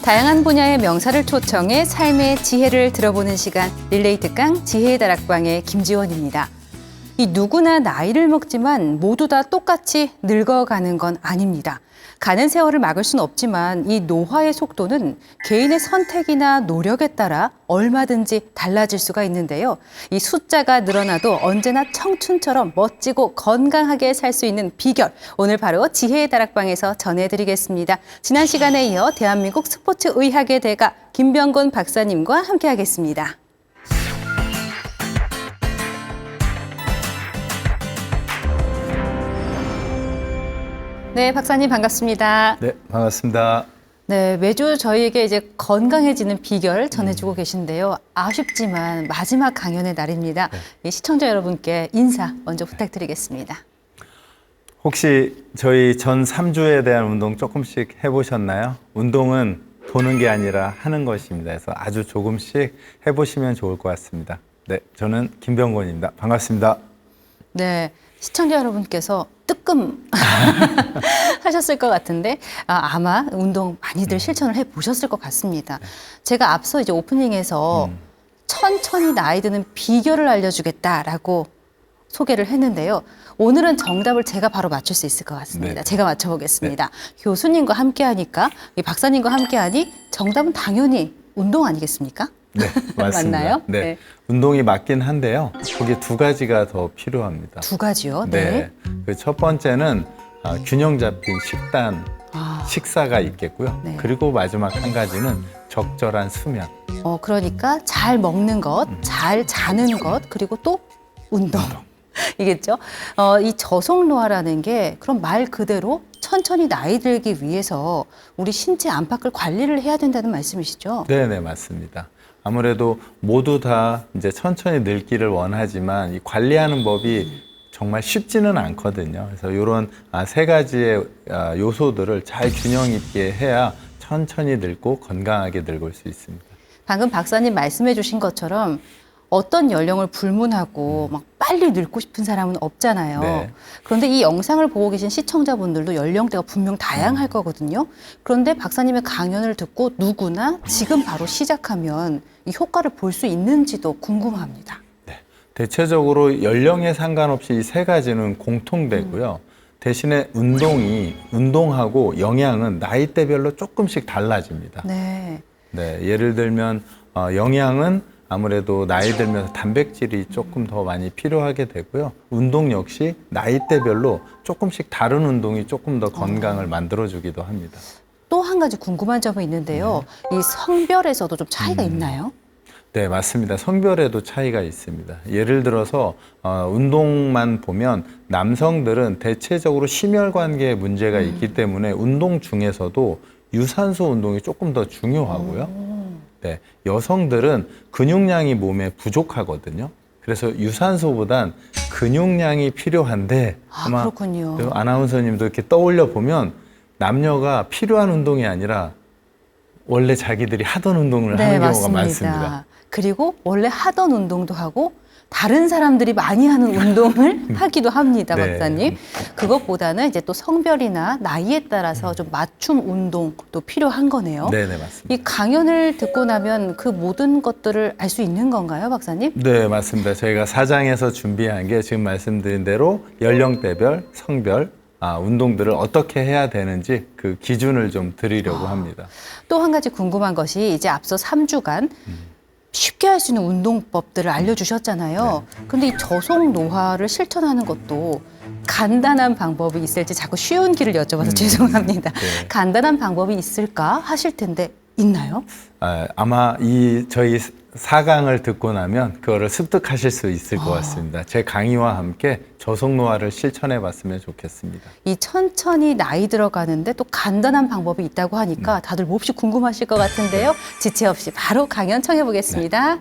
다양한 분야의 명사를 초청해 삶의 지혜를 들어보는 시간, 릴레이 특강 지혜의 다락방의 김지원입니다. 이 누구나 나이를 먹지만 모두 다 똑같이 늙어가는 건 아닙니다. 가는 세월을 막을 수는 없지만 이 노화의 속도는 개인의 선택이나 노력에 따라 얼마든지 달라질 수가 있는데요. 이 숫자가 늘어나도 언제나 청춘처럼 멋지고 건강하게 살 수 있는 비결, 오늘 바로 지혜의 다락방에서 전해드리겠습니다. 지난 시간에 이어 대한민국 스포츠의학의 대가 김병곤 박사님과 함께하겠습니다. 네, 박사님 반갑습니다. 네, 반갑습니다. 네, 매주 저희에게 이제 건강해지는 비결 전해주고 계신데요. 아쉽지만 마지막 강연의 날입니다. 이 시청자 여러분께 인사 먼저 부탁드리겠습니다. 혹시 저희 전 3주에 대한 운동 조금씩 해보셨나요? 운동은 보는 게 아니라 하는 것입니다. 그래서 아주 조금씩 해보시면 좋을 것 같습니다. 네, 저는 김병곤입니다. 반갑습니다. 네, 시청자 여러분께서 뜨끔 하셨을 것 같은데 아마 운동 많이들 실천을 해보셨을 것 같습니다. 제가 앞서 이제 오프닝에서 천천히 나이 드는 비결을 알려주겠다라고 소개를 했는데요. 오늘은 정답을 제가 바로 맞출 수 있을 것 같습니다. 네. 제가 맞춰보겠습니다. 네. 교수님과 함께하니까, 이 박사님과 함께하니 정답은 당연히 운동 아니겠습니까? 네, 맞습니다. 맞나요? 네. 네. 운동이 맞긴 한데요. 거기에 두 가지가 더 필요합니다. 두 가지요? 네. 그 첫 번째는 균형 잡힌 식단, 식사가 있겠고요. 네. 그리고 마지막 한 가지는 적절한 수면. 그러니까 잘 먹는 것, 잘 자는 것, 그리고 또 운동. 이겠죠? 이 저속노화라는 게 그럼 말 그대로 천천히 나이 들기 위해서 우리 신체 안팎을 관리를 해야 된다는 말씀이시죠? 네, 맞습니다. 아무래도 모두 다 이제 천천히 늙기를 원하지만 이 관리하는 법이 정말 쉽지는 않거든요. 그래서 이런 세 가지의 요소들을 잘 균형 있게 해야 천천히 늙고 건강하게 늙을 수 있습니다. 방금 박사님 말씀해 주신 것처럼 어떤 연령을 불문하고 막 빨리 늙고 싶은 사람은 없잖아요. 네. 그런데 이 영상을 보고 계신 시청자분들도 연령대가 분명 다양할 거거든요. 그런데 박사님의 강연을 듣고 누구나 지금 바로 시작하면 이 효과를 볼 수 있는지도 궁금합니다. 네. 대체적으로 연령에 상관없이 이 세 가지는 공통되고요. 대신에 운동하고 영양은 나이대별로 조금씩 달라집니다. 네. 네, 예를 들면 영양은 아무래도 나이 들면서 단백질이 조금 더 많이 필요하게 되고요. 운동 역시 나이대별로 조금씩 다른 운동이 조금 더 건강을 만들어주기도 합니다. 또 한 가지 궁금한 점이 있는데요. 이 성별에서도 좀 차이가 있나요? 네, 맞습니다. 성별에도 차이가 있습니다. 예를 들어서 운동만 보면 남성들은 대체적으로 심혈관계에 문제가 있기 때문에 운동 중에서도 유산소 운동이 조금 더 중요하고요. 네, 여성들은 근육량이 몸에 부족하거든요. 그래서 유산소보단 근육량이 필요한데 아마 그렇군요. 아나운서님도 이렇게 떠올려 보면 남녀가 필요한 운동이 아니라 원래 자기들이 하던 운동을 하는 경우가 많습니다. 그리고 원래 하던 운동도 하고 다른 사람들이 많이 하는 운동을 하기도 합니다, 네. 박사님. 그것보다는 이제 또 성별이나 나이에 따라서 좀 맞춤 운동도 필요한 거네요. 네, 맞습니다. 이 강연을 듣고 나면 그 모든 것들을 알 수 있는 건가요, 박사님? 네, 맞습니다. 저희가 사장에서 준비한 게 지금 말씀드린 대로 연령대별, 성별, 운동들을 어떻게 해야 되는지 그 기준을 좀 드리려고 합니다. 또 한 가지 궁금한 것이 이제 앞서 3주간 쉽게 할 수 있는 운동법들을 알려주셨잖아요. 그런데 이 저속 노화를 실천하는 것도 간단한 방법이 있을지 자꾸 쉬운 길을 여쭤봐서 죄송합니다. 네. 간단한 방법이 있을까 하실 텐데 있나요? 아마 저희 4강을 듣고 나면 그거를 습득하실 수 있을 것 같습니다. 제 강의와 함께 저속노화를 실천해 봤으면 좋겠습니다. 이 천천히 나이 들어가는데 또 간단한 방법이 있다고 하니까 다들 몹시 궁금하실 것 같은데요. 지체 없이 바로 강연 청해 보겠습니다.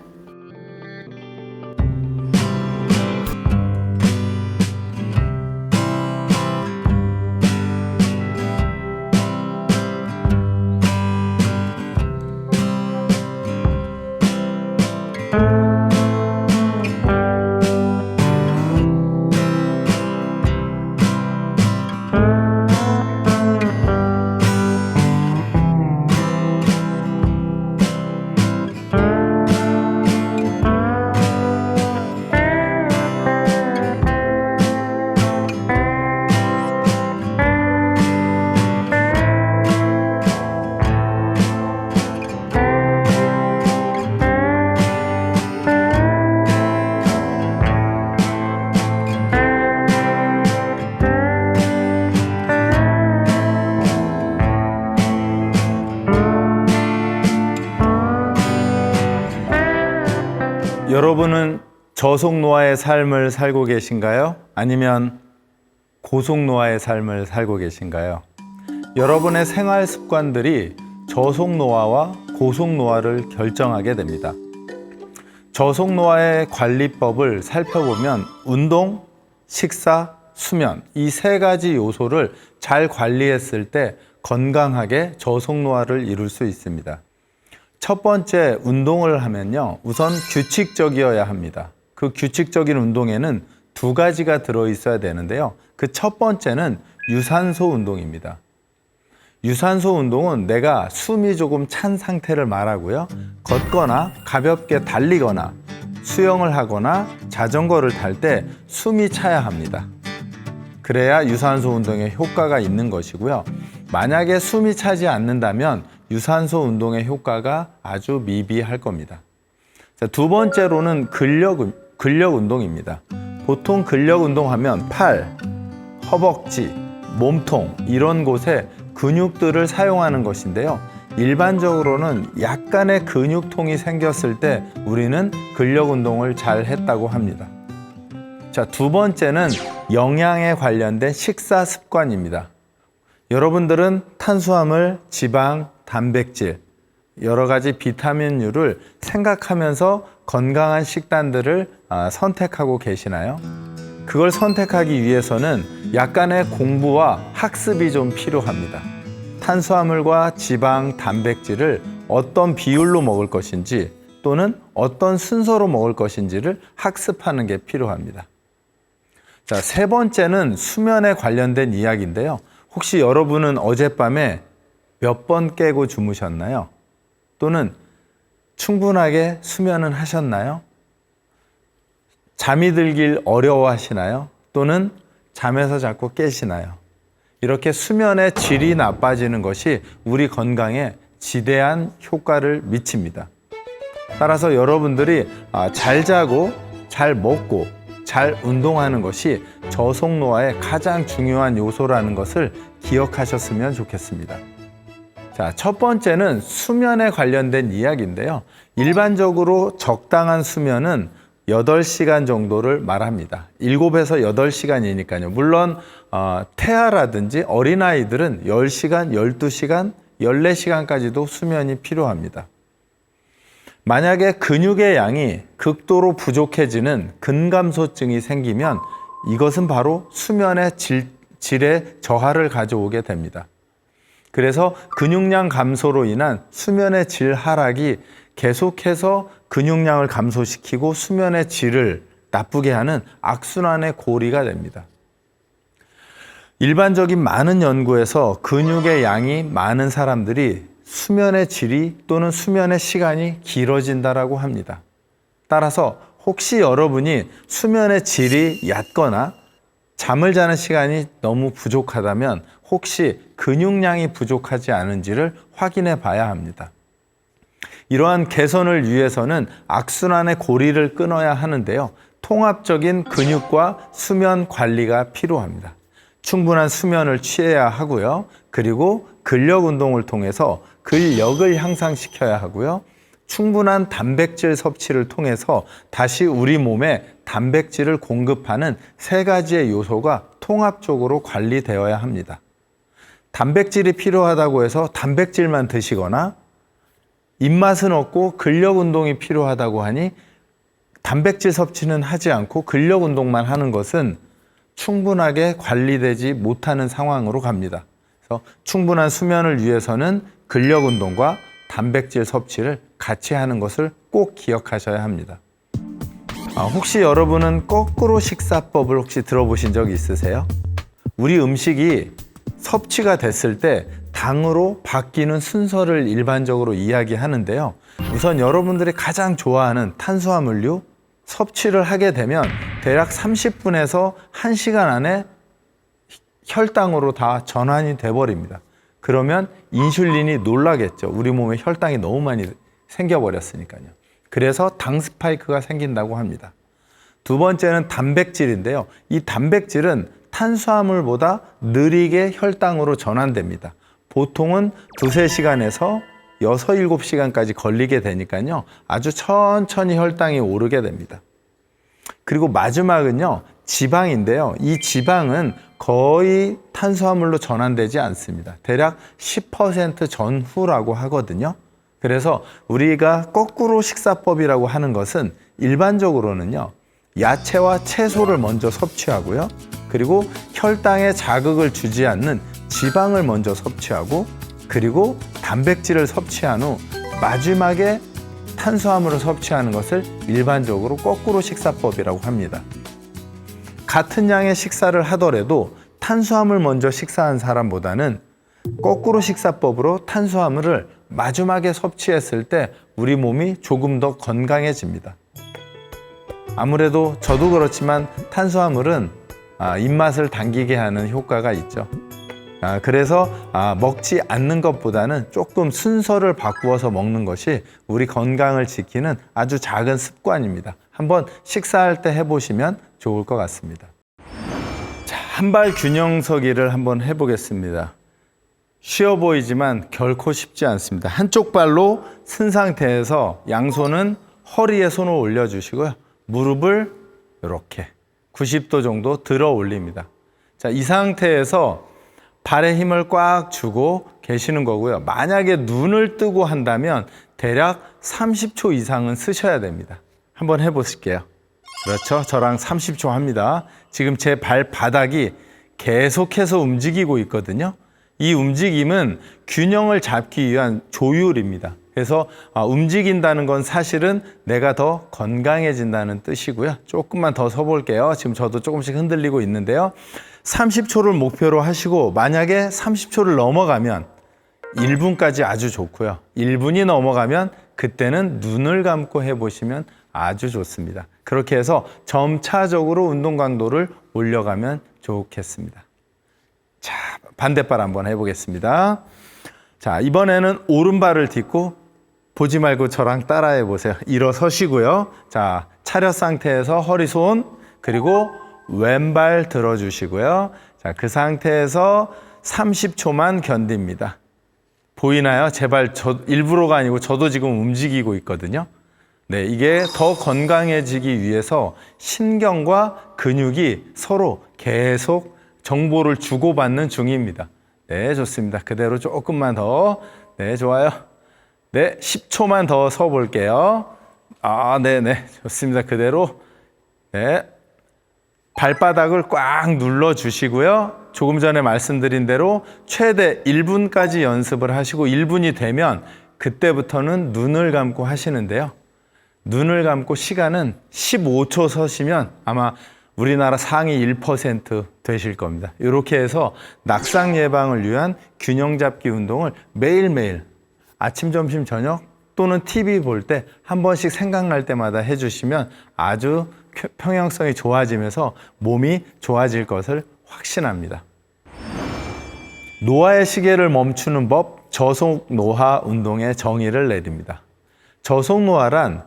여러분은 저속노화의 삶을 살고 계신가요? 아니면 고속노화의 삶을 살고 계신가요? 여러분의 생활 습관들이 저속노화와 고속노화를 결정하게 됩니다. 저속노화의 관리법을 살펴보면 운동, 식사, 수면 이 세 가지 요소를 잘 관리했을 때 건강하게 저속노화를 이룰 수 있습니다. 첫 번째, 운동을 하면요, 우선 규칙적이어야 합니다. 그 규칙적인 운동에는 두 가지가 들어있어야 되는데요. 그 첫 번째는 유산소 운동입니다. 유산소 운동은 내가 숨이 조금 찬 상태를 말하고요. 걷거나 가볍게 달리거나 수영을 하거나 자전거를 탈 때 숨이 차야 합니다. 그래야 유산소 운동에 효과가 있는 것이고요. 만약에 숨이 차지 않는다면 유산소 운동의 효과가 아주 미비할 겁니다. 자, 두 번째로는 근력 운동입니다. 보통 근력 운동하면 팔, 허벅지, 몸통 이런 곳에 근육들을 사용하는 것인데요. 일반적으로는 약간의 근육통이 생겼을 때 우리는 근력 운동을 잘 했다고 합니다. 자, 두 번째는 영양에 관련된 식사 습관입니다. 여러분들은 탄수화물, 지방, 단백질, 여러 가지 비타민류를 생각하면서 건강한 식단들을 선택하고 계시나요? 그걸 선택하기 위해서는 약간의 공부와 학습이 좀 필요합니다. 탄수화물과 지방, 단백질을 어떤 비율로 먹을 것인지 또는 어떤 순서로 먹을 것인지를 학습하는 게 필요합니다. 자, 세 번째는 수면에 관련된 이야기인데요. 혹시 여러분은 어젯밤에 몇 번 깨고 주무셨나요? 또는 충분하게 수면은 하셨나요? 잠이 들길 어려워하시나요? 또는 잠에서 자꾸 깨시나요? 이렇게 수면의 질이 나빠지는 것이 우리 건강에 지대한 효과를 미칩니다. 따라서 여러분들이 잘 자고 잘 먹고 잘 운동하는 것이 저속노화의 가장 중요한 요소라는 것을 기억하셨으면 좋겠습니다. 자, 첫 번째는 수면에 관련된 이야기인데요. 일반적으로 적당한 수면은 8시간 정도를 말합니다. 7에서 8시간이니까요. 물론 태아라든지 어린아이들은 10시간, 12시간, 14시간까지도 수면이 필요합니다. 만약에 근육의 양이 극도로 부족해지는 근감소증이 생기면 이것은 바로 수면의 질에 저하를 가져오게 됩니다. 그래서 근육량 감소로 인한 수면의 질 하락이 계속해서 근육량을 감소시키고 수면의 질을 나쁘게 하는 악순환의 고리가 됩니다. 일반적인 많은 연구에서 근육의 양이 많은 사람들이 수면의 질이 또는 수면의 시간이 길어진다라고 합니다. 따라서 혹시 여러분이 수면의 질이 얕거나 잠을 자는 시간이 너무 부족하다면 혹시 근육량이 부족하지 않은지를 확인해 봐야 합니다. 이러한 개선을 위해서는 악순환의 고리를 끊어야 하는데요. 통합적인 근육과 수면 관리가 필요합니다. 충분한 수면을 취해야 하고요. 그리고 근력 운동을 통해서 근력을 향상시켜야 하고요. 충분한 단백질 섭취를 통해서 다시 우리 몸에 단백질을 공급하는 세 가지의 요소가 통합적으로 관리되어야 합니다. 단백질이 필요하다고 해서 단백질만 드시거나 입맛은 없고 근력 운동이 필요하다고 하니 단백질 섭취는 하지 않고 근력 운동만 하는 것은 충분하게 관리되지 못하는 상황으로 갑니다. 그래서 충분한 수면을 위해서는 근력 운동과 단백질 섭취를 같이 하는 것을 꼭 기억하셔야 합니다. 혹시 여러분은 거꾸로 식사법을 혹시 들어보신 적 있으세요? 우리 음식이 섭취가 됐을 때 당으로 바뀌는 순서를 일반적으로 이야기하는데요. 우선 여러분들이 가장 좋아하는 탄수화물류 섭취를 하게 되면 대략 30분에서 1시간 안에 혈당으로 다 전환이 돼버립니다. 그러면 인슐린이 놀라겠죠. 우리 몸에 혈당이 너무 많이 생겨버렸으니까요. 그래서 당 스파이크가 생긴다고 합니다. 두 번째는 단백질인데요. 이 단백질은 탄수화물보다 느리게 혈당으로 전환됩니다. 보통은 2-3시간에서 6, 7시간까지 걸리게 되니까요. 아주 천천히 혈당이 오르게 됩니다. 그리고 마지막은요, 지방인데요. 이 지방은 거의 탄수화물로 전환되지 않습니다. 대략 10% 전후라고 하거든요. 그래서 우리가 거꾸로 식사법이라고 하는 것은 일반적으로는요, 야채와 채소를 먼저 섭취하고요. 그리고 혈당에 자극을 주지 않는 지방을 먼저 섭취하고, 그리고 단백질을 섭취한 후 마지막에 탄수화물을 섭취하는 것을 일반적으로 거꾸로 식사법이라고 합니다. 같은 양의 식사를 하더라도 탄수화물 먼저 식사한 사람보다는 거꾸로 식사법으로 탄수화물을 마지막에 섭취했을 때 우리 몸이 조금 더 건강해집니다. 아무래도 저도 그렇지만 탄수화물은 입맛을 당기게 하는 효과가 있죠. 그래서 먹지 않는 것보다는 조금 순서를 바꾸어서 먹는 것이 우리 건강을 지키는 아주 작은 습관입니다. 한번 식사할 때 해보시면 좋을 것 같습니다. 자, 한발 균형 서기를 한번 해보겠습니다. 쉬워 보이지만 결코 쉽지 않습니다. 한쪽 발로 쓴 상태에서 양손은 허리에 손을 올려주시고요. 무릎을 이렇게 90도 정도 들어 올립니다. 자, 이 상태에서 발에 힘을 꽉 주고 계시는 거고요. 만약에 눈을 뜨고 한다면 대략 30초 이상은 쓰셔야 됩니다. 한번 해보실게요. 그렇죠. 저랑 30초 합니다. 지금 제 발바닥이 계속해서 움직이고 있거든요. 이 움직임은 균형을 잡기 위한 조율입니다. 그래서 움직인다는 건 사실은 내가 더 건강해진다는 뜻이고요. 조금만 더 서볼게요. 지금 저도 조금씩 흔들리고 있는데요. 30초를 목표로 하시고 만약에 30초를 넘어가면 1분까지 아주 좋고요. 1분이 넘어가면 그때는 눈을 감고 해보시면 아주 좋습니다. 그렇게 해서 점차적으로 운동 강도를 올려가면 좋겠습니다. 자, 반대발 한번 해보겠습니다. 자, 이번에는 오른발을 딛고 보지 말고 저랑 따라해 보세요. 일어서시고요. 자, 차렷 상태에서 허리 손, 그리고 왼발 들어주시고요. 자, 그 상태에서 30초만 견딥니다. 보이나요? 제발 일부러가 아니고 저도 지금 움직이고 있거든요. 네, 이게 더 건강해지기 위해서 신경과 근육이 서로 계속 정보를 주고받는 중입니다. 네, 좋습니다. 그대로 조금만 더. 네, 좋아요. 네, 10초만 더 서볼게요. 네네. 좋습니다. 그대로. 네. 발바닥을 꽉 눌러주시고요. 조금 전에 말씀드린 대로 최대 1분까지 연습을 하시고 1분이 되면 그때부터는 눈을 감고 하시는데요. 눈을 감고 시간은 15초 서시면 아마 우리나라 상위 1% 되실 겁니다. 이렇게 해서 낙상 예방을 위한 균형 잡기 운동을 매일매일 아침, 점심, 저녁 또는 TV 볼 때 한 번씩 생각날 때마다 해주시면 아주 평형성이 좋아지면서 몸이 좋아질 것을 확신합니다. 노화의 시계를 멈추는 법, 저속 노화 운동의 정의를 내립니다. 저속 노화란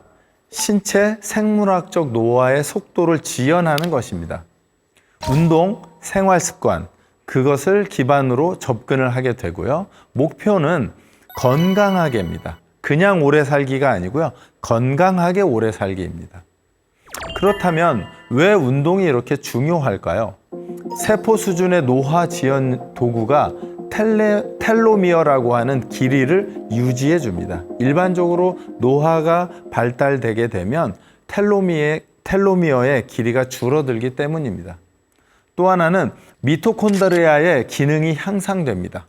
신체 생물학적 노화의 속도를 지연하는 것입니다. 운동, 생활 습관, 그것을 기반으로 접근을 하게 되고요. 목표는 건강하게입니다. 그냥 오래 살기가 아니고요. 건강하게 오래 살기입니다. 그렇다면 왜 운동이 이렇게 중요할까요? 세포 수준의 노화 지연 도구가 텔로미어라고 하는 길이를 유지해 줍니다. 일반적으로 노화가 발달되게 되면 텔로미어의 길이가 줄어들기 때문입니다. 또 하나는 미토콘드리아의 기능이 향상됩니다.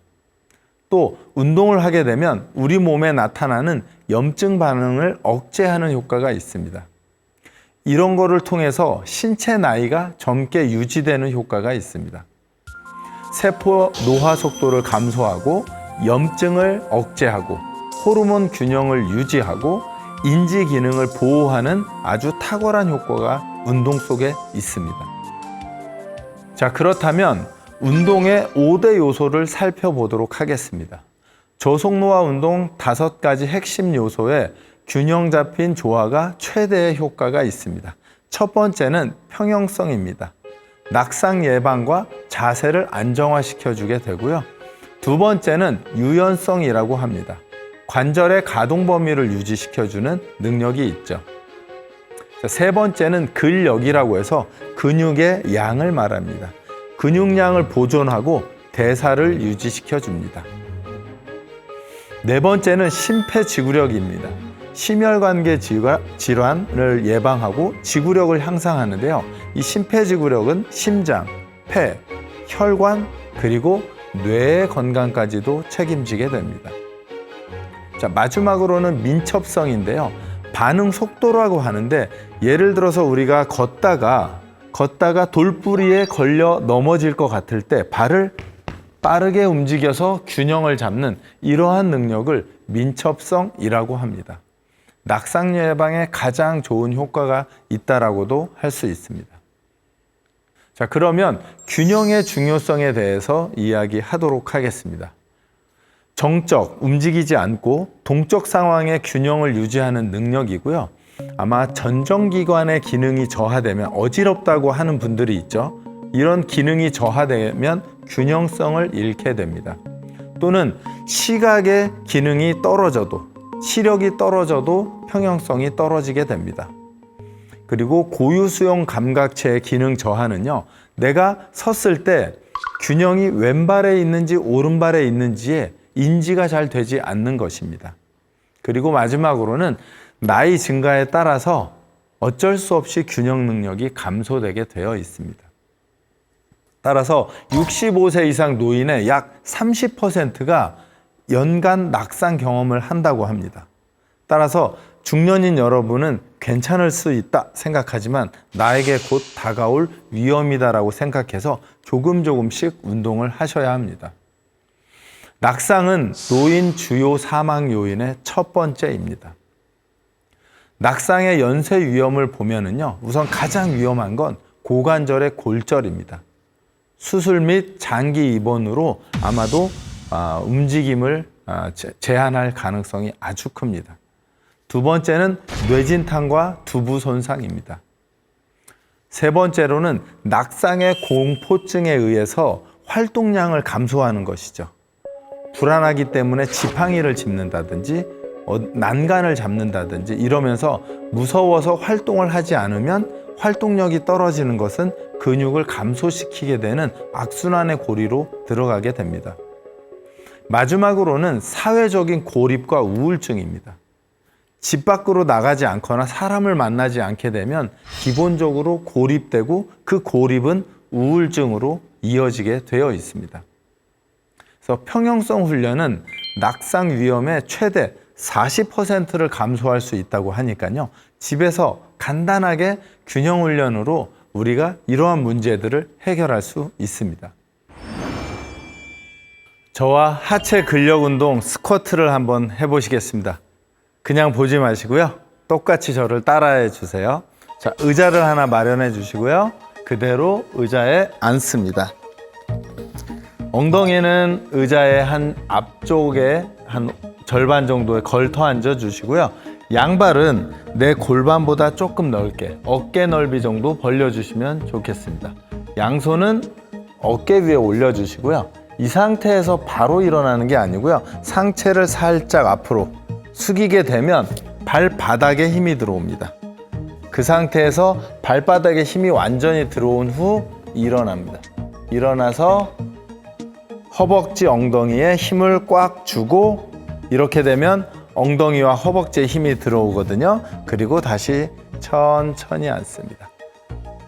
또 운동을 하게 되면 우리 몸에 나타나는 염증 반응을 억제하는 효과가 있습니다. 이런 거를 통해서 신체 나이가 젊게 유지되는 효과가 있습니다. 세포 노화 속도를 감소하고 염증을 억제하고 호르몬 균형을 유지하고 인지 기능을 보호하는 아주 탁월한 효과가 운동 속에 있습니다. 자, 그렇다면 운동의 5대 요소를 살펴보도록 하겠습니다. 저속노화 운동 5가지 핵심 요소에 균형 잡힌 조화가 최대의 효과가 있습니다. 첫 번째는 평형성입니다. 낙상 예방과 자세를 안정화시켜 주게 되고요. 두 번째는 유연성이라고 합니다. 관절의 가동 범위를 유지시켜주는 능력이 있죠. 자, 세 번째는 근력이라고 해서 근육의 양을 말합니다. 근육량을 보존하고 대사를 유지시켜줍니다. 네 번째는 심폐지구력입니다. 심혈관계 질환을 예방하고 지구력을 향상하는데요. 이 심폐지구력은 심장, 폐, 혈관, 그리고 뇌의 건강까지도 책임지게 됩니다. 자, 마지막으로는 민첩성인데요. 반응 속도라고 하는데, 예를 들어서 우리가 걷다가 돌부리에 걸려 넘어질 것 같을 때 발을 빠르게 움직여서 균형을 잡는 이러한 능력을 민첩성이라고 합니다. 낙상 예방에 가장 좋은 효과가 있다라고도 할 수 있습니다. 자, 그러면 균형의 중요성에 대해서 이야기하도록 하겠습니다. 정적, 움직이지 않고 동적 상황의 균형을 유지하는 능력이고요. 아마 전정기관의 기능이 저하되면 어지럽다고 하는 분들이 있죠. 이런 기능이 저하되면 균형성을 잃게 됩니다. 또는 시각의 기능이 떨어져도, 시력이 떨어져도 평형성이 떨어지게 됩니다. 그리고 고유수용 감각체의 기능 저하는요, 내가 섰을 때 균형이 왼발에 있는지 오른발에 있는지에 인지가 잘 되지 않는 것입니다. 그리고 마지막으로는 나이 증가에 따라서 어쩔 수 없이 균형 능력이 감소되게 되어 있습니다. 따라서 65세 이상 노인의 약 30%가 연간 낙상 경험을 한다고 합니다. 따라서 중년인 여러분은 괜찮을 수 있다 생각하지만 나에게 곧 다가올 위험이다라고 생각해서 조금씩 운동을 하셔야 합니다. 낙상은 노인 주요 사망 요인의 첫 번째입니다. 낙상의 연쇄 위험을 보면은요, 우선 가장 위험한 건 고관절의 골절입니다. 수술 및 장기 입원으로 아마도 움직임을 제한할 가능성이 아주 큽니다. 두 번째는 뇌진탕과 두부 손상입니다. 세 번째로는 낙상의 공포증에 의해서 활동량을 감소하는 것이죠. 불안하기 때문에 지팡이를 짚는다든지 난간을 잡는다든지 이러면서 무서워서 활동을 하지 않으면 활동력이 떨어지는 것은 근육을 감소시키게 되는 악순환의 고리로 들어가게 됩니다. 마지막으로는 사회적인 고립과 우울증입니다. 집 밖으로 나가지 않거나 사람을 만나지 않게 되면 기본적으로 고립되고 그 고립은 우울증으로 이어지게 되어 있습니다. 그래서 평형성 훈련은 낙상 위험의 최대 40%를 감소할 수 있다고 하니까요. 집에서 간단하게 균형 훈련으로 우리가 이러한 문제들을 해결할 수 있습니다. 저와 하체 근력 운동 스쿼트를 한번 해보시겠습니다. 그냥 보지 마시고요. 똑같이 저를 따라해 주세요. 자, 의자를 하나 마련해 주시고요. 그대로 의자에 앉습니다. 엉덩이는 의자의 한 앞쪽에 한 절반 정도에 걸터 앉아 주시고요. 양발은 내 골반보다 조금 넓게 어깨 넓이 정도 벌려주시면 좋겠습니다. 양손은 어깨 위에 올려주시고요. 이 상태에서 바로 일어나는 게 아니고요. 상체를 살짝 앞으로 숙이게 되면 발바닥에 힘이 들어옵니다. 그 상태에서 발바닥에 힘이 완전히 들어온 후 일어납니다. 일어나서 허벅지 엉덩이에 힘을 꽉 주고 이렇게 되면 엉덩이와 허벅지에 힘이 들어오거든요. 그리고 다시 천천히 앉습니다.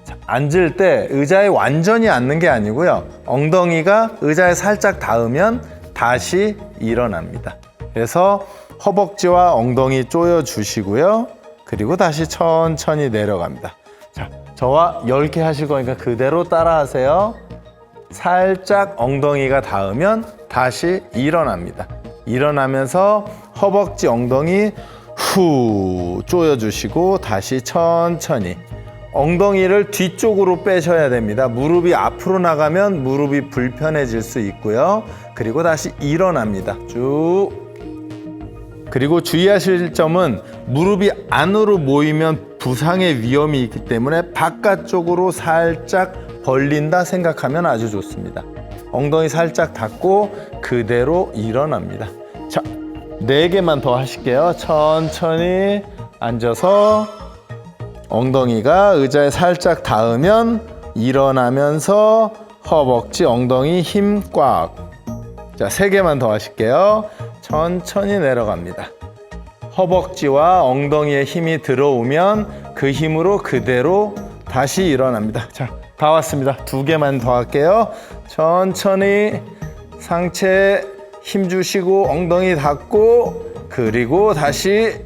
자, 앉을 때 의자에 완전히 앉는 게 아니고요. 엉덩이가 의자에 살짝 닿으면 다시 일어납니다. 그래서 허벅지와 엉덩이 조여 주시고요. 그리고 다시 천천히 내려갑니다. 자, 저와 10개 하실 거니까 그대로 따라 하세요. 살짝 엉덩이가 닿으면 다시 일어납니다. 일어나면서 허벅지 엉덩이 후 조여주시고 다시 천천히 엉덩이를 뒤쪽으로 빼셔야 됩니다. 무릎이 앞으로 나가면 무릎이 불편해질 수 있고요. 그리고 다시 일어납니다. 쭉. 그리고 주의하실 점은 무릎이 안으로 모이면 부상의 위험이 있기 때문에 바깥쪽으로 살짝 벌린다 생각하면 아주 좋습니다. 엉덩이 살짝 닫고 그대로 일어납니다. 자, 4개만 더 하실게요. 천천히 앉아서 엉덩이가 의자에 살짝 닿으면 일어나면서 허벅지, 엉덩이 힘 꽉. 자, 3개만 더 하실게요. 천천히 내려갑니다. 허벅지와 엉덩이에 힘이 들어오면 그 힘으로 그대로 다시 일어납니다. 자, 다 왔습니다. 2개만 더 할게요. 천천히 상체에 힘 주시고 엉덩이 닫고 그리고 다시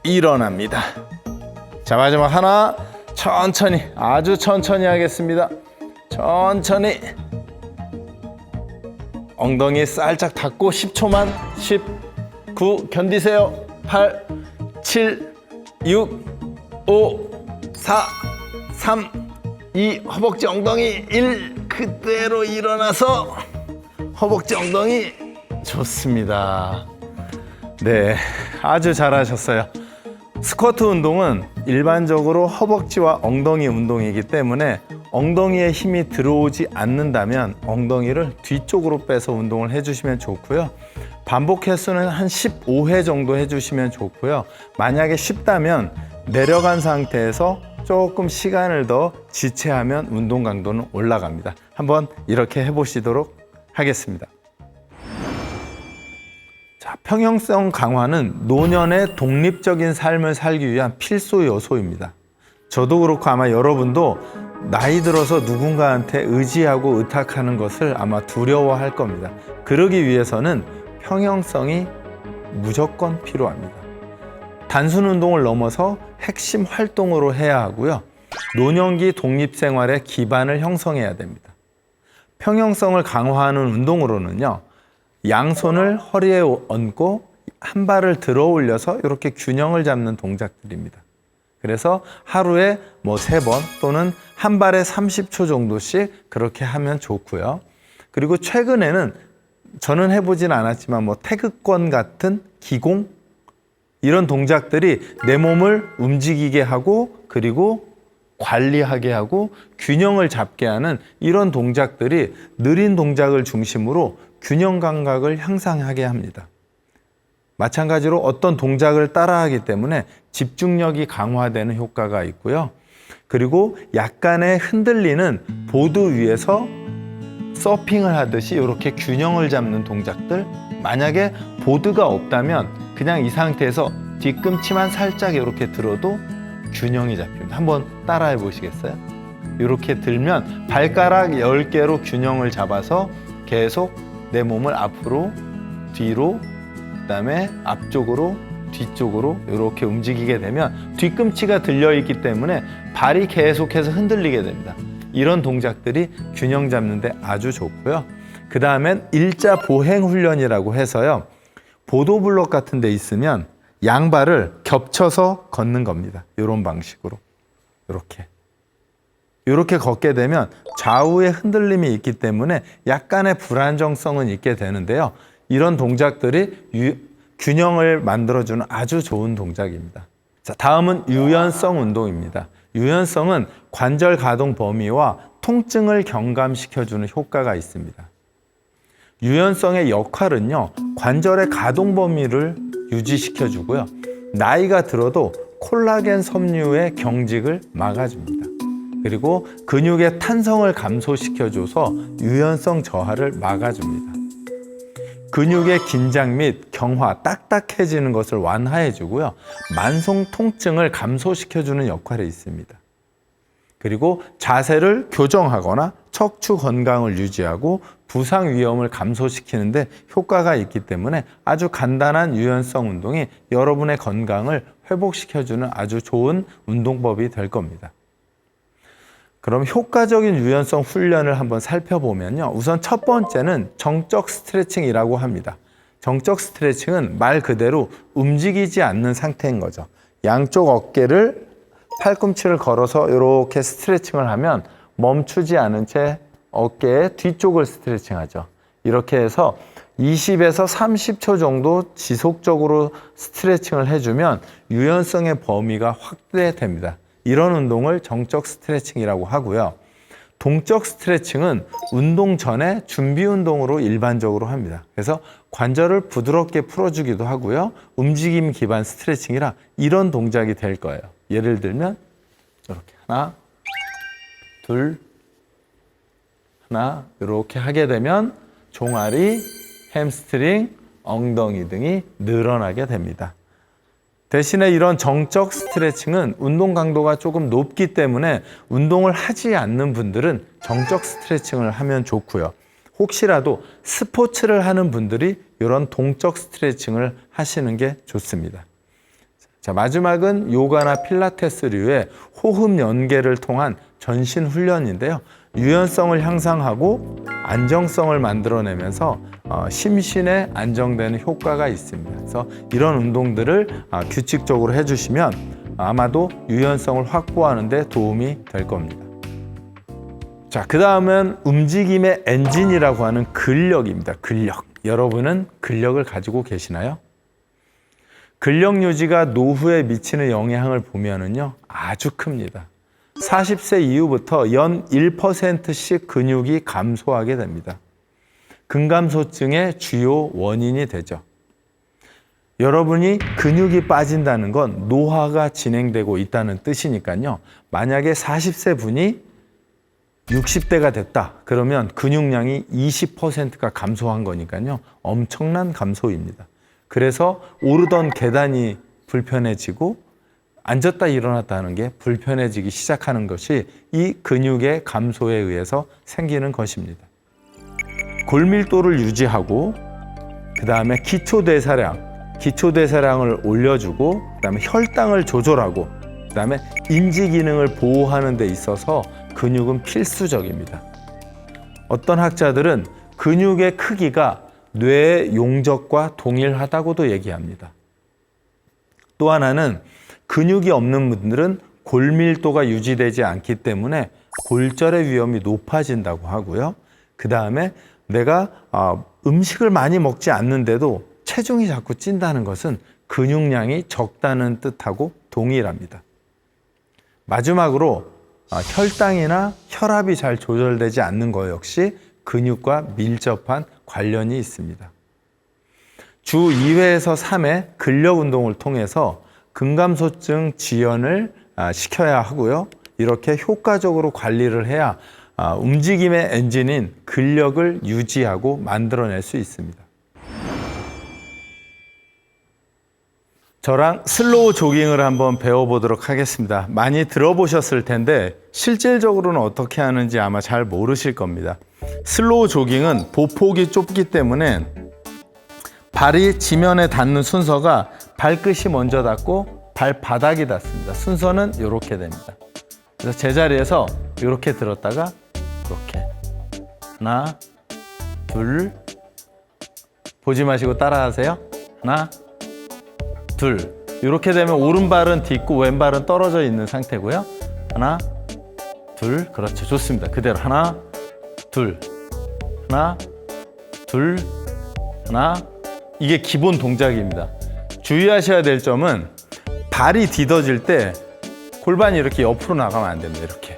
일어납니다. 자, 마지막 하나. 천천히, 아주 천천히 하겠습니다. 천천히 엉덩이 살짝 닫고 10초만. 10, 9, 견디세요. 8, 7, 6, 5, 4, 3, 2, 허벅지 엉덩이 1. 그대로 일어나서 허벅지 엉덩이. 좋습니다. 네, 아주 잘하셨어요. 스쿼트 운동은 일반적으로 허벅지와 엉덩이 운동이기 때문에 엉덩이에 힘이 들어오지 않는다면 엉덩이를 뒤쪽으로 빼서 운동을 해주시면 좋고요. 반복 횟수는 한 15회 정도 해주시면 좋고요. 만약에 쉽다면 내려간 상태에서 조금 시간을 더 지체하면 운동 강도는 올라갑니다. 한번 이렇게 해보시도록 하겠습니다. 자, 평형성 강화는 노년의 독립적인 삶을 살기 위한 필수 요소입니다. 저도 그렇고 아마 여러분도 나이 들어서 누군가한테 의지하고 의탁하는 것을 아마 두려워할 겁니다. 그러기 위해서는 평형성이 무조건 필요합니다. 단순 운동을 넘어서 핵심 활동으로 해야 하고요. 노년기 독립생활의 기반을 형성해야 됩니다. 평형성을 강화하는 운동으로는요. 양손을 허리에 얹고 한 발을 들어 올려서 이렇게 균형을 잡는 동작들입니다. 그래서 하루에 3번 또는 한 발에 30초 정도씩 그렇게 하면 좋고요. 그리고 최근에는 저는 해보진 않았지만 태극권 같은 기공 이런 동작들이 내 몸을 움직이게 하고 그리고 관리하게 하고 균형을 잡게 하는 이런 동작들이 느린 동작을 중심으로 균형 감각을 향상하게 합니다. 마찬가지로 어떤 동작을 따라하기 때문에 집중력이 강화되는 효과가 있고요. 그리고 약간의 흔들리는 보드 위에서 서핑을 하듯이 이렇게 균형을 잡는 동작들, 만약에 보드가 없다면 그냥 이 상태에서 뒤꿈치만 살짝 이렇게 들어도 균형이 잡힙니다. 한번 따라해 보시겠어요? 이렇게 들면 발가락 10개로 균형을 잡아서 계속 내 몸을 앞으로, 뒤로, 그다음에 앞쪽으로, 뒤쪽으로 이렇게 움직이게 되면 뒤꿈치가 들려있기 때문에 발이 계속해서 흔들리게 됩니다. 이런 동작들이 균형 잡는 데 아주 좋고요. 그 다음엔 일자 보행 훈련이라고 해서요. 보도블록 같은 데 있으면 양발을 겹쳐서 걷는 겁니다. 이런 방식으로. 이렇게 걷게 되면 좌우에 흔들림이 있기 때문에 약간의 불안정성은 있게 되는데요. 이런 동작들이 균형을 만들어주는 아주 좋은 동작입니다. 자, 다음은 유연성 운동입니다. 유연성은 관절 가동 범위와 통증을 경감시켜주는 효과가 있습니다. 유연성의 역할은요, 관절의 가동 범위를 유지시켜주고요. 나이가 들어도 콜라겐 섬유의 경직을 막아줍니다. 그리고 근육의 탄성을 감소시켜줘서 유연성 저하를 막아줍니다. 근육의 긴장 및 경화, 딱딱해지는 것을 완화해주고요. 만성 통증을 감소시켜주는 역할이 있습니다. 그리고 자세를 교정하거나 척추 건강을 유지하고 부상 위험을 감소시키는데 효과가 있기 때문에 아주 간단한 유연성 운동이 여러분의 건강을 회복시켜주는 아주 좋은 운동법이 될 겁니다. 그럼 효과적인 유연성 훈련을 한번 살펴보면요. 우선 첫 번째는 정적 스트레칭이라고 합니다. 정적 스트레칭은 말 그대로 움직이지 않는 상태인 거죠. 양쪽 어깨를 팔꿈치를 걸어서 이렇게 스트레칭을 하면 멈추지 않은 채 어깨의 뒤쪽을 스트레칭하죠. 이렇게 해서 20에서 30초 정도 지속적으로 스트레칭을 해주면 유연성의 범위가 확대됩니다. 이런 운동을 정적 스트레칭이라고 하고요. 동적 스트레칭은 운동 전에 준비 운동으로 일반적으로 합니다. 그래서 관절을 부드럽게 풀어주기도 하고요. 움직임 기반 스트레칭이라 이런 동작이 될 거예요. 예를 들면 이렇게 하나, 둘, 하나 이렇게 하게 되면 종아리, 햄스트링, 엉덩이 등이 늘어나게 됩니다. 대신에 이런 정적 스트레칭은 운동 강도가 조금 높기 때문에 운동을 하지 않는 분들은 정적 스트레칭을 하면 좋고요. 혹시라도 스포츠를 하는 분들이 이런 동적 스트레칭을 하시는 게 좋습니다. 자, 마지막은 요가나 필라테스류의 호흡 연계를 통한 전신 훈련인데요. 유연성을 향상하고 안정성을 만들어내면서 심신에 안정되는 효과가 있습니다. 그래서 이런 운동들을 규칙적으로 해주시면 아마도 유연성을 확보하는 데 도움이 될 겁니다. 자, 그 다음은 움직임의 엔진이라고 하는 근력입니다. 근력. 여러분은 근력을 가지고 계시나요? 근력 유지가 노후에 미치는 영향을 보면은요, 아주 큽니다. 40세 이후부터 연 1%씩 근육이 감소하게 됩니다. 근감소증의 주요 원인이 되죠. 여러분이 근육이 빠진다는 건 노화가 진행되고 있다는 뜻이니까요. 만약에 40세 분이 60대가 됐다. 그러면 근육량이 20%가 감소한 거니까요. 엄청난 감소입니다. 그래서 오르던 계단이 불편해지고 앉았다 일어났다 하는 게 불편해지기 시작하는 것이 이 근육의 감소에 의해서 생기는 것입니다. 골밀도를 유지하고 그 다음에 기초대사량을 올려주고 그 다음에 혈당을 조절하고 그 다음에 인지 기능을 보호하는 데 있어서 근육은 필수적입니다. 어떤 학자들은 근육의 크기가 뇌의 용적과 동일하다고도 얘기합니다. 또 하나는 근육이 없는 분들은 골밀도가 유지되지 않기 때문에 골절의 위험이 높아진다고 하고요. 그 다음에 내가 음식을 많이 먹지 않는데도 체중이 자꾸 찐다는 것은 근육량이 적다는 뜻하고 동일합니다. 마지막으로 혈당이나 혈압이 잘 조절되지 않는 것 역시 근육과 밀접한 관련이 있습니다. 주 2회에서 3회 근력 운동을 통해서 근감소증 지연을 시켜야 하고요. 이렇게 효과적으로 관리를 해야 움직임의 엔진인 근력을 유지하고 만들어낼 수 있습니다. 저랑 슬로우 조깅을 한번 배워보도록 하겠습니다. 많이 들어보셨을 텐데 실질적으로는 어떻게 하는지 아마 잘 모르실 겁니다. 슬로우 조깅은 보폭이 좁기 때문에 발이 지면에 닿는 순서가 발끝이 먼저 닿고 발바닥이 닿습니다. 순서는 이렇게 됩니다. 그래서 제자리에서 이렇게 들었다가 이렇게 하나, 둘, 보지 마시고 따라하세요. 하나, 둘. 이렇게 되면 오른발은 딛고 왼발은 떨어져 있는 상태고요. 하나, 둘. 그렇죠. 좋습니다. 그대로 하나, 둘, 하나, 둘, 하나. 이게 기본 동작입니다. 주의하셔야 될 점은 발이 디뎌질 때 골반이 이렇게 옆으로 나가면 안 됩니다. 이렇게.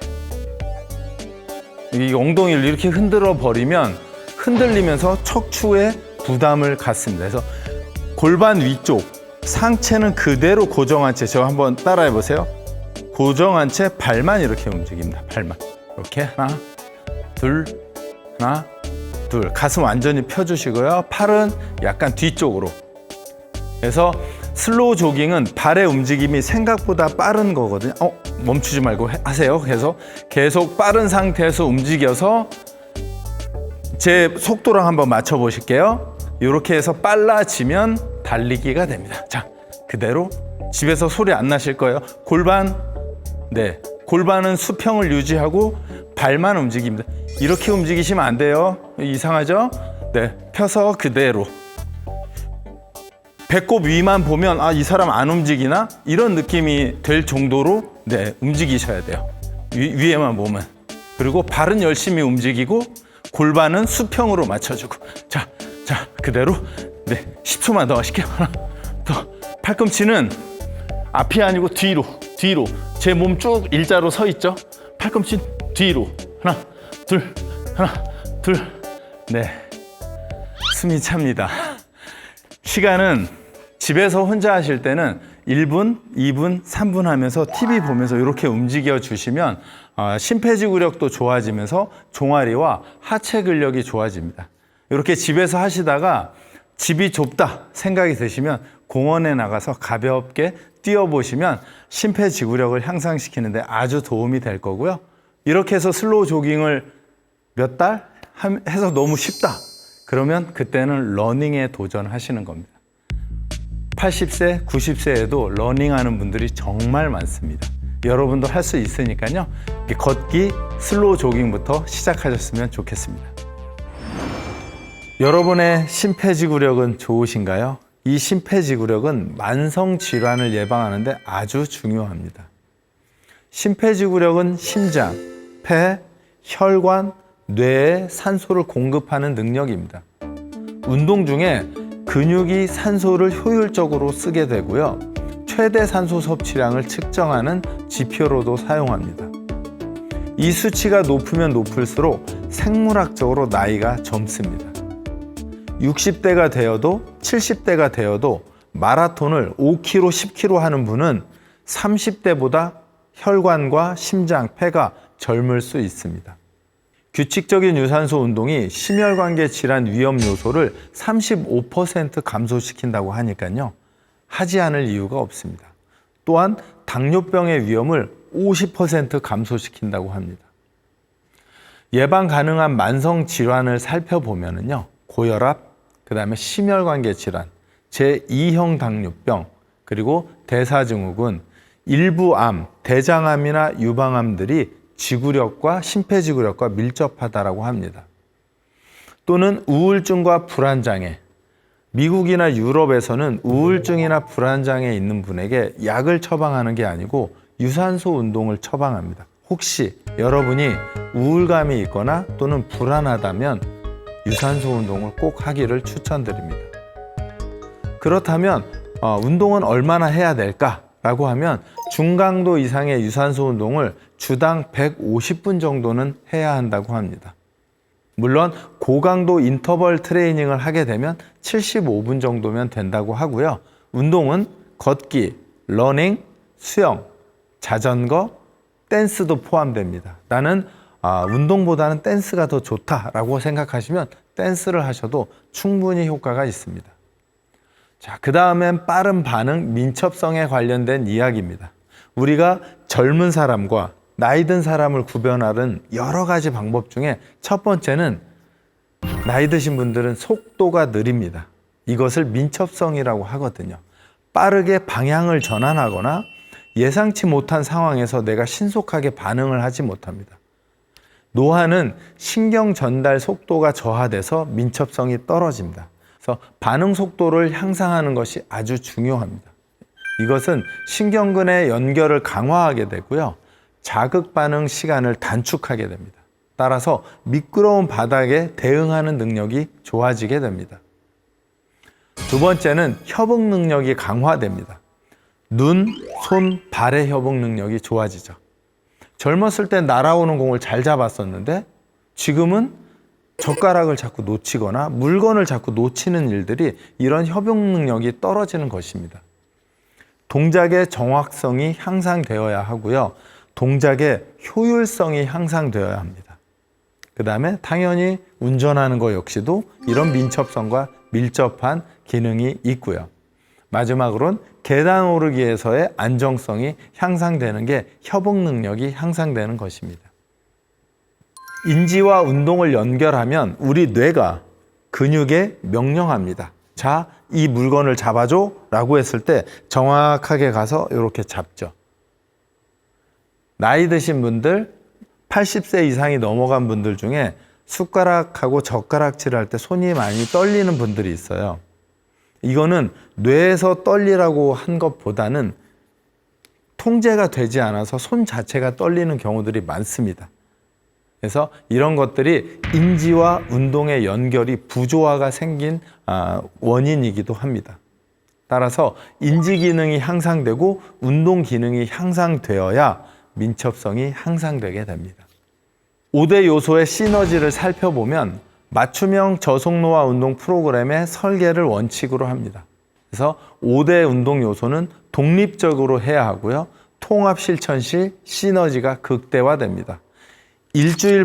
이 엉덩이를 이렇게 흔들어 버리면 흔들리면서 척추에 부담을 갖습니다. 그래서 골반 위쪽, 상체는 그대로 고정한 채, 저 한번 따라해 보세요. 고정한 채 발만 이렇게 움직입니다. 발만. 이렇게 하나, 둘, 하나, 둘. 가슴 완전히 펴주시고요. 팔은 약간 뒤쪽으로. 그래서 슬로우 조깅은 발의 움직임이 생각보다 빠른 거거든요. 멈추지 말고 하세요. 그래서 계속 빠른 상태에서 움직여서 제 속도랑 한번 맞춰 보실게요. 이렇게 해서 빨라지면 달리기가 됩니다. 자, 그대로 집에서 소리 안 나실 거예요. 골반, 네, 골반은 수평을 유지하고 발만 움직입니다. 이렇게 움직이시면 안 돼요. 이상하죠? 네, 펴서 그대로. 배꼽 위만 보면 이 사람 안 움직이나? 이런 느낌이 될 정도로 네, 움직이셔야 돼요. 위에만 보면. 그리고 발은 열심히 움직이고 골반은 수평으로 맞춰주고. 자, 그대로. 네, 10초만 더 하실게요. 하나 더. 팔꿈치는 앞이 아니고 뒤로. 제 몸 쭉 일자로 서 있죠? 팔꿈치 뒤로. 하나, 둘. 네. 숨이 찹니다. 시간은 집에서 혼자 하실 때는 1분, 2분, 3분 하면서 TV 보면서 이렇게 움직여 주시면 심폐지구력도 좋아지면서 종아리와 하체 근력이 좋아집니다. 이렇게 집에서 하시다가 집이 좁다 생각이 드시면 공원에 나가서 가볍게 뛰어보시면 심폐지구력을 향상시키는데 아주 도움이 될 거고요. 이렇게 해서 슬로우 조깅을 몇 달 해서 너무 쉽다. 그러면 그때는 러닝에 도전하시는 겁니다. 80세, 90세에도 러닝하는 분들이 정말 많습니다. 여러분도 할 수 있으니까요. 걷기, 슬로우 조깅부터 시작하셨으면 좋겠습니다. 여러분의 심폐지구력은 좋으신가요? 이 심폐지구력은 만성 질환을 예방하는데 아주 중요합니다. 심폐지구력은 심장, 폐, 혈관, 뇌에 산소를 공급하는 능력입니다. 운동 중에 근육이 산소를 효율적으로 쓰게 되고요. 최대 산소 섭취량을 측정하는 지표로도 사용합니다. 이 수치가 높으면 높을수록 생물학적으로 나이가 젊습니다. 60대가 되어도 70대가 되어도 마라톤을 5km, 10km 하는 분은 30대보다 혈관과 심장, 폐가 젊을 수 있습니다. 규칙적인 유산소 운동이 심혈관계 질환 위험 요소를 35% 감소시킨다고 하니까요. 하지 않을 이유가 없습니다. 또한 당뇨병의 위험을 50% 감소시킨다고 합니다. 예방 가능한 만성 질환을 살펴보면요. 고혈압, 그다음에 심혈관계 질환, 제2형 당뇨병, 그리고 대사증후군, 일부 암, 대장암이나 유방암들이 지구력과 심폐지구력과 밀접하다라고 합니다. 또는 우울증과 불안장애, 미국이나 유럽에서는 우울증이나 불안장애 있는 분에게 약을 처방하는 게 아니고 유산소 운동을 처방합니다. 혹시 여러분이 우울감이 있거나 또는 불안하다면 유산소 운동을 꼭 하기를 추천드립니다. 그렇다면 운동은 얼마나 해야 될까라고 하면 중강도 이상의 유산소 운동을 주당 150분 정도는 해야 한다고 합니다. 물론 고강도 인터벌 트레이닝을 하게 되면 75분 정도면 된다고 하고요. 운동은 걷기, 러닝, 수영, 자전거, 댄스도 포함됩니다. 나는 운동보다는 댄스가 더 좋다라고 생각하시면 댄스를 하셔도 충분히 효과가 있습니다. 자, 그 다음엔 빠른 반응, 민첩성에 관련된 이야기입니다. 우리가 젊은 사람과 나이 든 사람을 구별하는 여러 가지 방법 중에 첫 번째는 나이 드신 분들은 속도가 느립니다. 이것을 민첩성이라고 하거든요. 빠르게 방향을 전환하거나 예상치 못한 상황에서 내가 신속하게 반응을 하지 못합니다. 노화는 신경 전달 속도가 저하돼서 민첩성이 떨어집니다. 그래서 반응 속도를 향상하는 것이 아주 중요합니다. 이것은 신경근의 연결을 강화하게 되고요. 자극 반응 시간을 단축하게 됩니다. 따라서 미끄러운 바닥에 대응하는 능력이 좋아지게 됩니다. 두 번째는 협응 능력이 강화됩니다. 눈, 손, 발의 협응 능력이 좋아지죠. 젊었을 때 날아오는 공을 잘 잡았었는데 지금은 젓가락을 자꾸 놓치거나 물건을 자꾸 놓치는 일들이 이런 협응 능력이 떨어지는 것입니다. 동작의 정확성이 향상되어야 하고요. 동작의 효율성이 향상되어야 합니다. 그 다음에 당연히 운전하는 것 역시도 이런 민첩성과 밀접한 기능이 있고요. 마지막으로는 계단 오르기에서의 안정성이 향상되는 게 협응 능력이 향상되는 것입니다. 인지와 운동을 연결하면 우리 뇌가 근육에 명령합니다. 자, 이 물건을 잡아줘 라고 했을 때 정확하게 가서 이렇게 잡죠. 나이 드신 분들, 80세 이상이 넘어간 분들 중에 숟가락하고 젓가락질을 할 때 손이 많이 떨리는 분들이 있어요. 이거는 뇌에서 떨리라고 한 것보다는 통제가 되지 않아서 손 자체가 떨리는 경우들이 많습니다. 그래서 이런 것들이 인지와 운동의 연결이 부조화가 생긴 원인이기도 합니다. 따라서 인지 기능이 향상되고 운동 기능이 향상되어야 민첩성이 향상되게 됩니다. 5대 요소의 시너지를 살펴보면 맞춤형 저속노화 운동 프로그램의 설계를 원칙으로 합니다. 그래서 5대 운동 요소는 독립적으로 해야 하고요. 통합 실천 시 시너지가 극대화됩니다. 일주일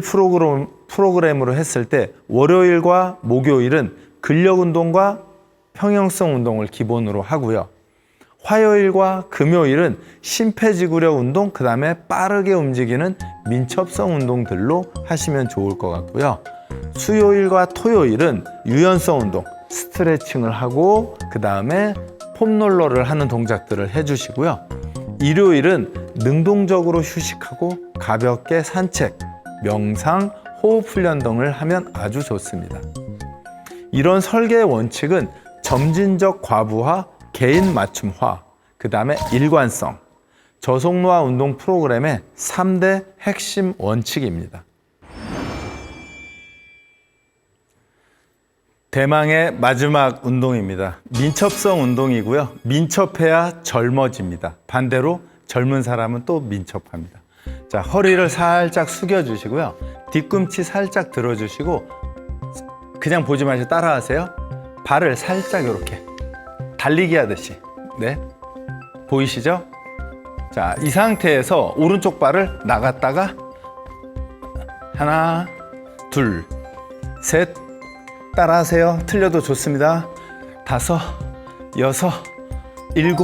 프로그램으로 했을 때 월요일과 목요일은 근력 운동과 평형성 운동을 기본으로 하고요. 화요일과 금요일은 심폐지구력 운동, 그 다음에 빠르게 움직이는 민첩성 운동들로 하시면 좋을 것 같고요. 수요일과 토요일은 유연성 운동, 스트레칭을 하고 그 다음에 폼롤러를 하는 동작들을 해주시고요. 일요일은 능동적으로 휴식하고 가볍게 산책, 명상, 호흡 훈련 등을 하면 아주 좋습니다. 이런 설계의 원칙은 점진적 과부하, 개인 맞춤화, 그 다음에 일관성, 저속노화 운동 프로그램의 3대 핵심 원칙입니다. 대망의 마지막 운동입니다. 민첩성 운동이고요. 민첩해야 젊어집니다. 반대로 젊은 사람은 또 민첩합니다. 자, 허리를 살짝 숙여주시고요. 뒤꿈치 살짝 들어주시고 그냥 보지 마시고 따라하세요. 발을 살짝 이렇게 달리기 하듯이. 네, 보이시죠? 자, 이 상태에서 오른쪽 발을 나갔다가 하나, 둘, 셋, 따라하세요. 틀려도 좋습니다. 5, 6, 7,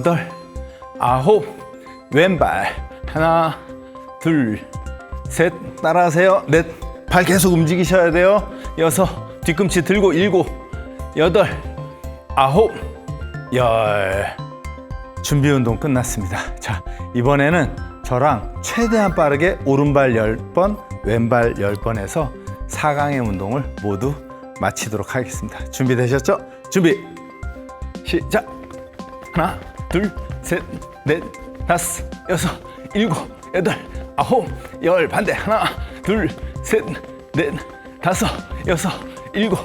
8, 9, 왼발 하나, 둘, 셋, 따라하세요. 넷, 발 계속 움직이셔야 돼요. 6, 뒤꿈치 들고 7, 8, 9, 10. 준비 운동 끝났습니다. 자, 이번에는 저랑 최대한 빠르게 오른발 10번, 왼발 10번 해서 4강의 운동을 모두 마치도록 하겠습니다. 준비되셨죠? 준비! 시작! 하나, 둘, 셋, 넷, 5, 6, 7, 8, 9, 10. 반대. 하나, 둘, 셋, 넷, 5, 6, 7,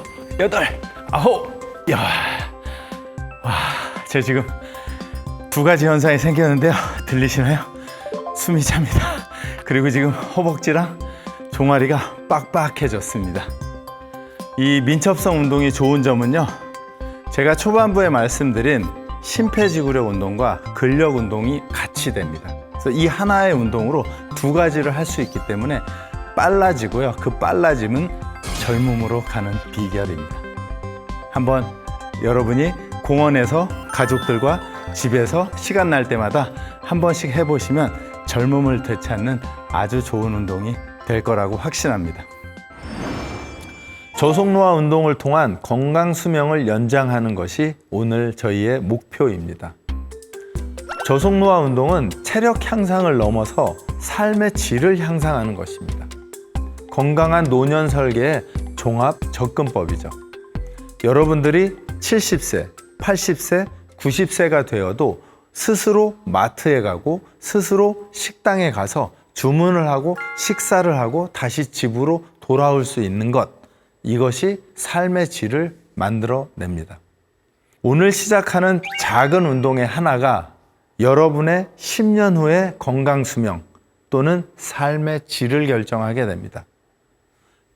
8, 9, 10. 와, 제가 지금 두 가지 현상이 생겼는데요. 들리시나요? 숨이 찹니다. 그리고 지금 허벅지랑 종아리가 빡빡해졌습니다. 이 민첩성 운동이 좋은 점은요, 제가 초반부에 말씀드린 심폐지구력 운동과 근력 운동이 같이 됩니다. 그래서 이 하나의 운동으로 두 가지를 할 수 있기 때문에 빨라지고요. 그 빨라짐은 젊음으로 가는 비결입니다. 한번 여러분이 공원에서 가족들과 집에서 시간 날 때마다 한 번씩 해보시면 젊음을 되찾는 아주 좋은 운동이 될 거라고 확신합니다. 저속노화 운동을 통한 건강 수명을 연장하는 것이 오늘 저희의 목표입니다. 저속노화 운동은 체력 향상을 넘어서 삶의 질을 향상하는 것입니다. 건강한 노년 설계의 종합 접근법이죠. 여러분들이 70세, 80세, 90세가 되어도 스스로 마트에 가고 스스로 식당에 가서 주문을 하고 식사를 하고 다시 집으로 돌아올 수 있는 것, 이것이 삶의 질을 만들어냅니다. 오늘 시작하는 작은 운동의 하나가 여러분의 10년 후의 건강 수명 또는 삶의 질을 결정하게 됩니다.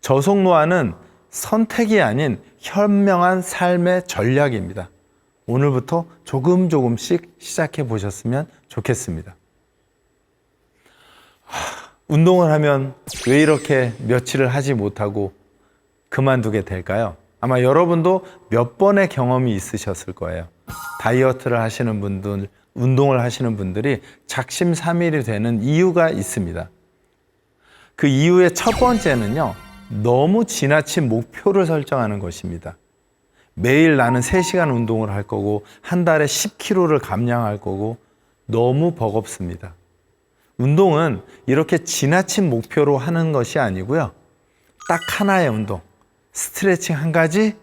저속노화는 선택이 아닌 현명한 삶의 전략입니다. 오늘부터 조금씩 시작해 보셨으면 좋겠습니다. 운동을 하면 왜 이렇게 며칠을 하지 못하고 그만두게 될까요? 아마 여러분도 몇 번의 경험이 있으셨을 거예요. 다이어트를 하시는 분들, 운동을 하시는 분들이 작심삼일이 되는 이유가 있습니다. 그 이유의 첫 번째는요, 너무 지나친 목표를 설정하는 것입니다. 매일 나는 3시간 운동을 할 거고 한 달에 10kg를 감량할 거고 너무 버겁습니다. 운동은 이렇게 지나친 목표로 하는 것이 아니고요. 딱 하나의 운동, 스트레칭 한 가지,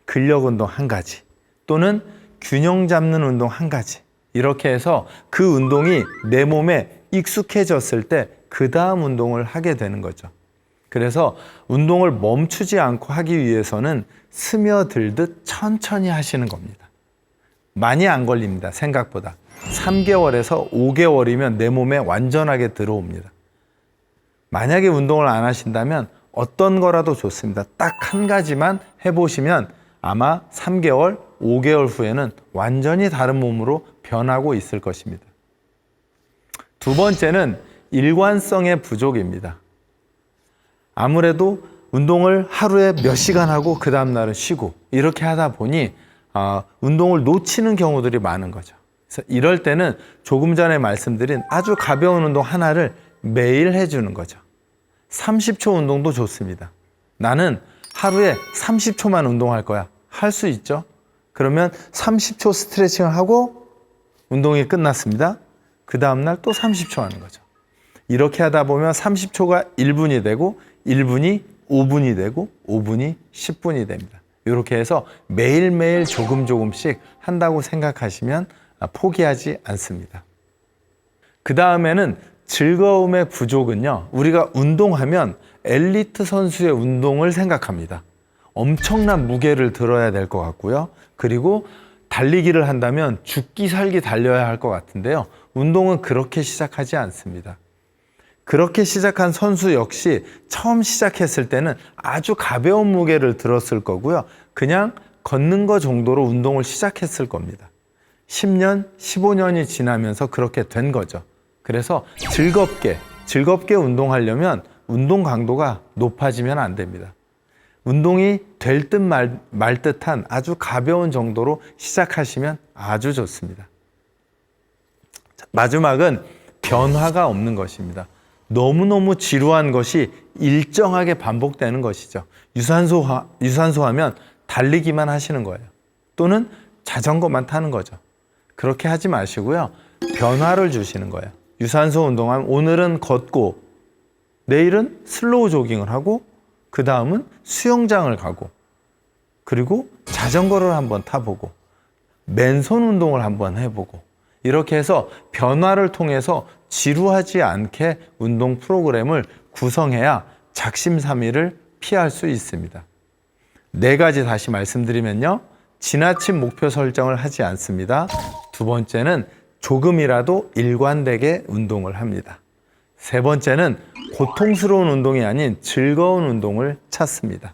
근력 운동 한 가지, 또는 균형 잡는 운동 한 가지. 이렇게 해서 그 운동이 내 몸에 익숙해졌을 때 그 다음 운동을 하게 되는 거죠. 그래서 운동을 멈추지 않고 하기 위해서는 스며들듯 천천히 하시는 겁니다. 많이 안 걸립니다. 생각보다. 3개월에서 5개월이면 내 몸에 완전하게 들어옵니다. 만약에 운동을 안 하신다면 어떤 거라도 좋습니다. 딱 한 가지만 해보시면 아마 3개월, 5개월 후에는 완전히 다른 몸으로 변하고 있을 것입니다. 두 번째는 일관성의 부족입니다. 아무래도 운동을 하루에 몇 시간 하고 그 다음날은 쉬고 이렇게 하다 보니 운동을 놓치는 경우들이 많은 거죠. 그래서 이럴 때는 조금 전에 말씀드린 아주 가벼운 운동 하나를 매일 해주는 거죠. 30초 운동도 좋습니다. 나는 하루에 30초만 운동할 거야. 할 수 있죠? 그러면 30초 스트레칭을 하고 운동이 끝났습니다. 그 다음날 또 30초 하는 거죠. 이렇게 하다 보면 30초가 1분이 되고 1분이 5분이 되고 5분이 10분이 됩니다. 이렇게 해서 매일매일 조금씩 한다고 생각하시면 포기하지 않습니다. 그 다음에는 즐거움의 부족은요. 우리가 운동하면 엘리트 선수의 운동을 생각합니다. 엄청난 무게를 들어야 될 것 같고요. 그리고 달리기를 한다면 죽기 살기 달려야 할 것 같은데요. 운동은 그렇게 시작하지 않습니다. 그렇게 시작한 선수 역시 처음 시작했을 때는 아주 가벼운 무게를 들었을 거고요. 그냥 걷는 거 정도로 운동을 시작했을 겁니다. 10년, 15년이 지나면서 그렇게 된 거죠. 그래서 즐겁게 운동하려면 운동 강도가 높아지면 안 됩니다. 운동이 될 듯 말 듯한 아주 가벼운 정도로 시작하시면 아주 좋습니다. 마지막은 변화가 없는 것입니다. 너무너무 지루한 것이 일정하게 반복되는 것이죠. 유산소 하면 달리기만 하시는 거예요. 또는 자전거만 타는 거죠. 그렇게 하지 마시고요. 변화를 주시는 거예요. 유산소 운동하면 오늘은 걷고 내일은 슬로우 조깅을 하고 그 다음은 수영장을 가고 그리고 자전거를 한번 타보고 맨손 운동을 한번 해보고 이렇게 해서 변화를 통해서 지루하지 않게 운동 프로그램을 구성해야 작심삼일을 피할 수 있습니다. 4가지 다시 말씀드리면요. 지나친 목표 설정을 하지 않습니다. 두 번째는 조금이라도 일관되게 운동을 합니다. 세 번째는 고통스러운 운동이 아닌 즐거운 운동을 찾습니다.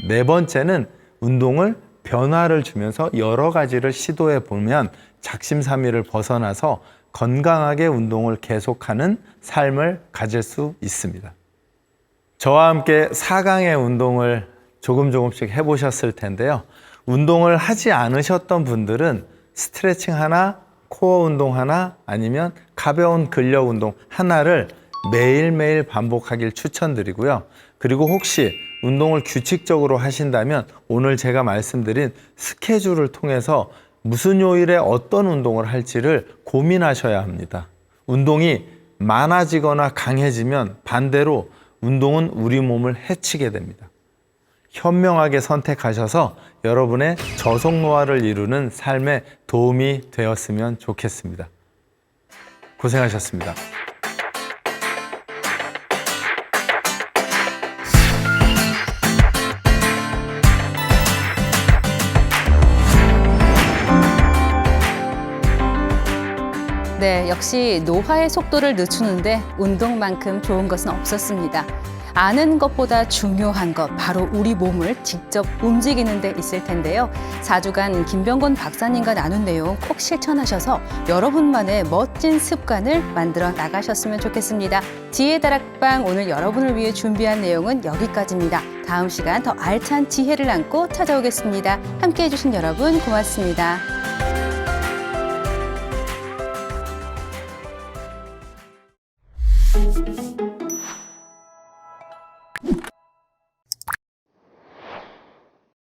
네 번째는 운동을 변화를 주면서 여러 가지를 시도해 보면 작심삼일을 벗어나서 건강하게 운동을 계속하는 삶을 가질 수 있습니다. 저와 함께 4강의 운동을 조금씩 해보셨을 텐데요. 운동을 하지 않으셨던 분들은 스트레칭 하나, 코어 운동 하나, 아니면 가벼운 근력 운동 하나를 매일매일 반복하길 추천드리고요. 그리고 혹시 운동을 규칙적으로 하신다면 오늘 제가 말씀드린 스케줄을 통해서 무슨 요일에 어떤 운동을 할지를 고민하셔야 합니다. 운동이 많아지거나 강해지면 반대로 운동은 우리 몸을 해치게 됩니다. 현명하게 선택하셔서 여러분의 저속 노화를 이루는 삶에 도움이 되었으면 좋겠습니다. 고생하셨습니다. 네, 역시 노화의 속도를 늦추는데 운동만큼 좋은 것은 없었습니다. 아는 것보다 중요한 것, 바로 우리 몸을 직접 움직이는 데 있을 텐데요. 4주간 김병건 박사님과 나눈 내용 꼭 실천하셔서 여러분만의 멋진 습관을 만들어 나가셨으면 좋겠습니다. 지혜 다락방 오늘 여러분을 위해 준비한 내용은 여기까지입니다. 다음 시간 더 알찬 지혜를 안고 찾아오겠습니다. 함께해 주신 여러분 고맙습니다.